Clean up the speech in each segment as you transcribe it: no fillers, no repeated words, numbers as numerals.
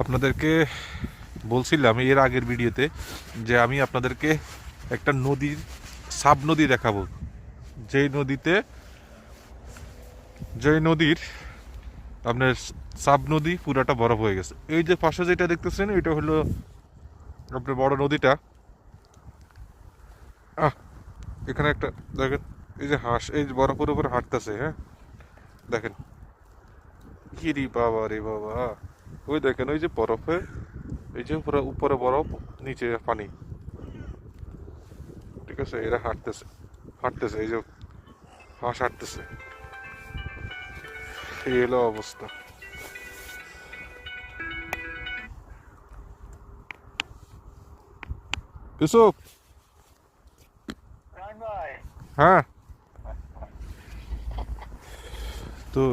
আপনাদেরকে বলছিলাম এর আগের ভিডিওতে যে আমি আপনাদেরকে একটা নদীর সাব নদী দেখাবো, যেই নদীতে নদীর আপনার সাব নদী পুরাটা বরফ হয়ে গেছে। এই যে পাশে যেটা দেখতেছেন এটা হলো আপনার বড় নদীটা। এখানে একটা দেখেন, এই যে হাঁস এই যে বরফের উপরে হাঁটতেছে। হ্যাঁ দেখেন, কি রে বাবা রে বাবা, ওই দেখেন ওই যে বরফে, এই যে উপরে উপরে বরফ, নিচে পানি। ঠিক আছে, এরা হাঁটতেছে হাঁটতেছে, এই যে হাঁস হাঁটতেছে। এই হলো অবস্থা। ইউসুফ, হ্যাঁ, তো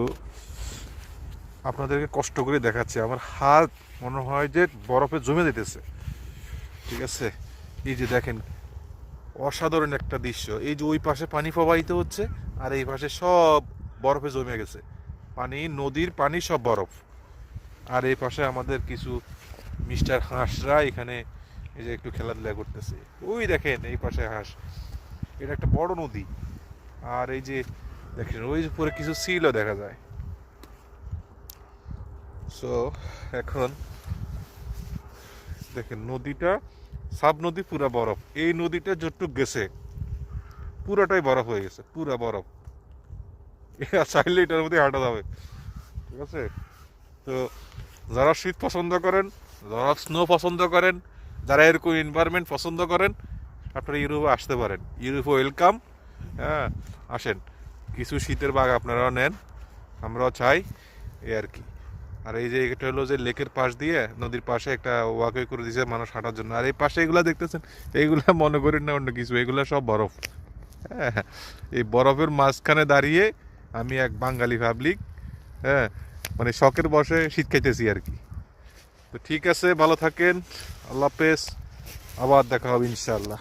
আপনাদেরকে কষ্ট করে দেখাচ্ছি। আমার হাত মনে হয় যে বরফে জমে যেতেছে। ঠিক আছে, এই যে দেখেন অসাধারণ একটা দৃশ্য। এই যে ওই পাশে পানি প্রবাহিত হচ্ছে আর এই পাশে সব বরফে জমে গেছে। পানি, নদীর পানি সব বরফ। আর এই পাশে আমাদের কিছু মিস্টার হাঁসরা এখানে এই যে একটু খেলাধুলা করতেছে। ওই দেখেন এই পাশে হাঁস। এটা একটা বড় নদী। আর এই যে দেখেন ওই উপরে কিছু সিলও দেখা যায়। সো এখন দেখেন নদীটা সাব নদী পুরা বরফ। এই নদীটা যতটুক গেছে পুরাটাই বরফ হয়ে গেছে, পুরা বরফ। চাইলে এটার মধ্যে হাঁটা যাবে। ঠিক আছে, তো যারা শীত পছন্দ করেন, যারা স্নো পছন্দ করেন, যারা এরকম এনভায়রনমেন্ট পছন্দ করেন, আপনারা ইউরোপে আসতে পারেন। ইউরোপে ওয়েলকাম। হ্যাঁ, আসেন, কিছু শীতের বাঘ আপনারাও নেন, আমরাও চাই, এই আর কি। আর এই যে এটা হলো যে লেকের পাশ দিয়ে নদীর পাশে একটা ওয়াকওয়ে করে দিয়েছে মানুষ হাঁটার জন্য। আর এই পাশে এগুলা দেখতেছেন, এইগুলা মনে করেন না অন্য কিছু, এগুলা সব বরফ। হ্যাঁ, এই বরফের মাঝখানে দাঁড়িয়ে আমি এক বাঙালি পাবলিক, হ্যাঁ, মানে শখের বসে শীত খাইতেছি আর কি। তো ঠিক আছে, ভালো থাকেন, আল্লাহ হাফেজ, আবার দেখা হবে ইনশাআল্লাহ।